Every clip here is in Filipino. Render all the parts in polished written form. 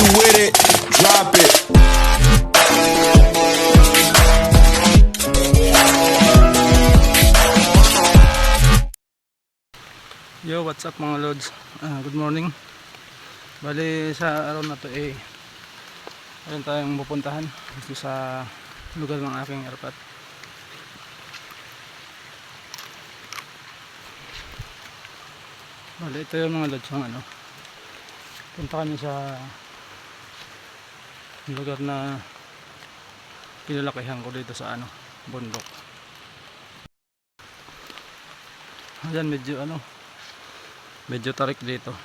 you with it, drop it. Yo, what's up mga lods? Good morning. Bali sa araw na to ayun tayong pupuntahan dito sa lugar ng aking airpot. Bali ito yung mga lods ng punta kami sa lugar na pinalakihan ko dito sa bundok. Ayan, medyo tarik dito.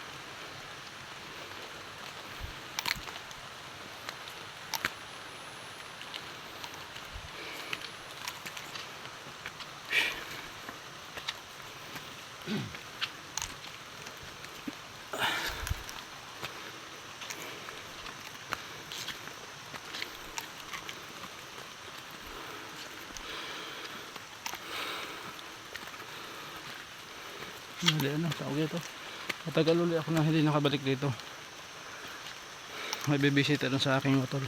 Tawag ito. Matagal ulit ako na hindi nakabalik dito. May bibisita dun sa aking motor.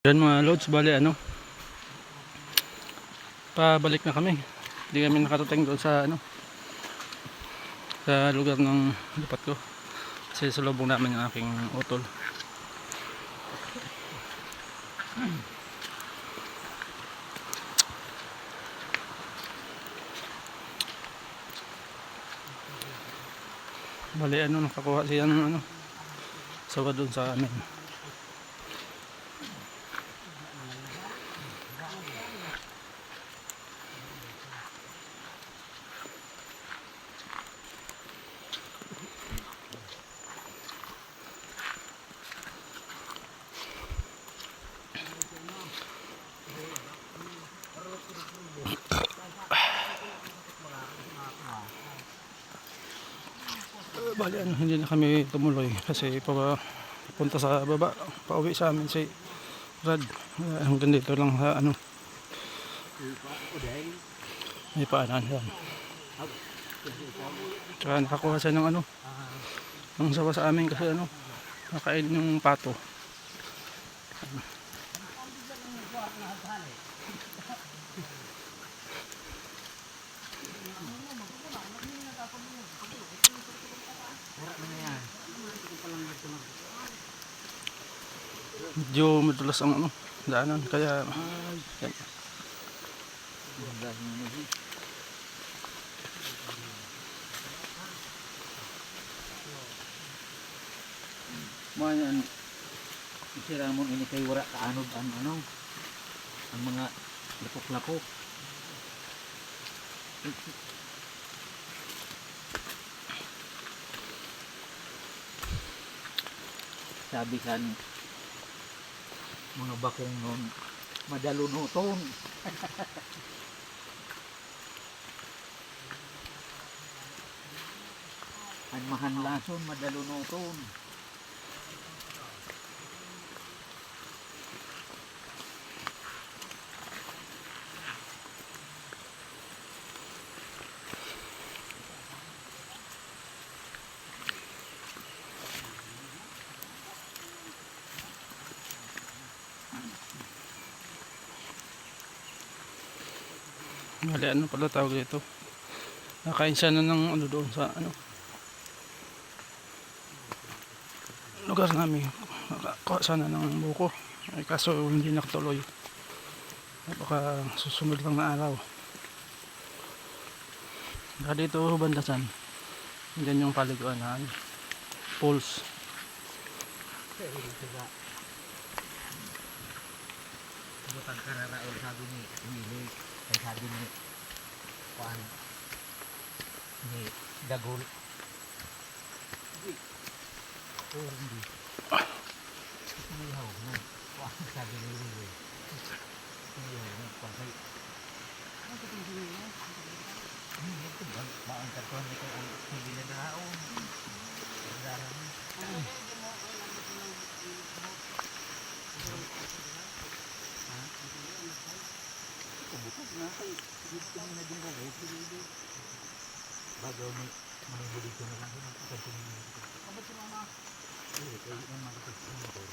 Yan mga loads, bali pabalik na kami. Hindi kami nakatating doon sa sa lugar ng lipat ko. Kasi sulubong namin yung aking utol. Bali nakakuha siya ng sawa doon sa amin. Bali hindi na kami tumuloy kasi papunta sa baba, pauwi sa amin si Rad. Hanggang dito lang sa may paanan yan. Tsaka nakakuha siya ng ng sawa sa amin kasi nakain yung pato. Medyo madulas ang daanan kaya yan. Mga siramon ini kay wala kaanod ang mga lapok-lapok. Sabi kan mga bakong nun madalunuton. Ang mahanlason madalunuton. Bali pala tawag dito. Nakain siya na ng doon sa lugar namin. Nakakuha sana ng buko. Ay kaso hindi nakatuloy. Baka susunod lang na araw. Saka dito bandasan. Diyan yung paliguan na pools. Butang kararaol sabi ni Emily ay sabi ni Juan ni Dagol hindi kumayaw na Juan sabi ni Emily kumayaw na Juan ay ito ba ang kartuan ni kay ang hindi na daon bukas na kay hindi kami na din bagay. Bago may huli ko na lang. Kapag tumingin ko. Kapag tumama. Kaya yung mga motor.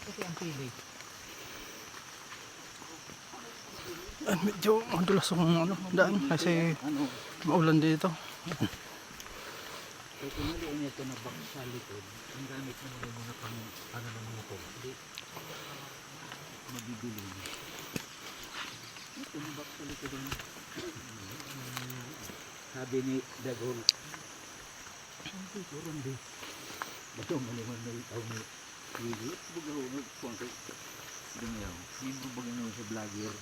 Kasi ang pili. Medyo madulas ang daan kasi maulan dito. Kaya kung naliin ito na bak sa likod, ang gamit mo na muna pang ng motor. Hindi mabibili. Ito na bak sa likod. Sabi ni Dagol, hindi ko rin di. Bato maliman na itaw ni Lili. Bugaw mo kung kay Dungaw. Hindi bugaw mo sa vlogger.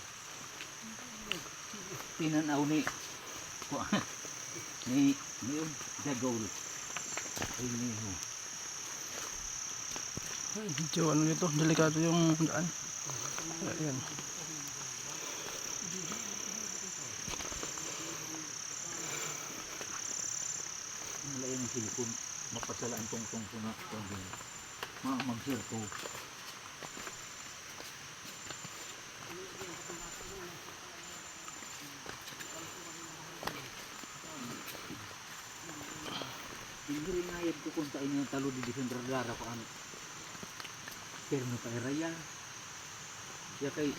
Tinanaw ni Dagol. Ay niyo. Medyo ano nito, delikado yung daan. Ayan. Malayan ng silikon. Mapasalaan tong ko na. Mag-share ko. Hindi rin nga yan ko kung tain yung talo di December Lara ko ano. Pero no kay Raya. Kaya kay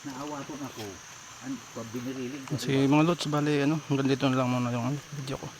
naawa ko ako. Ang biniriling ko. Si mga lods, bali ano, hanggang dito na lang muna yung video ko.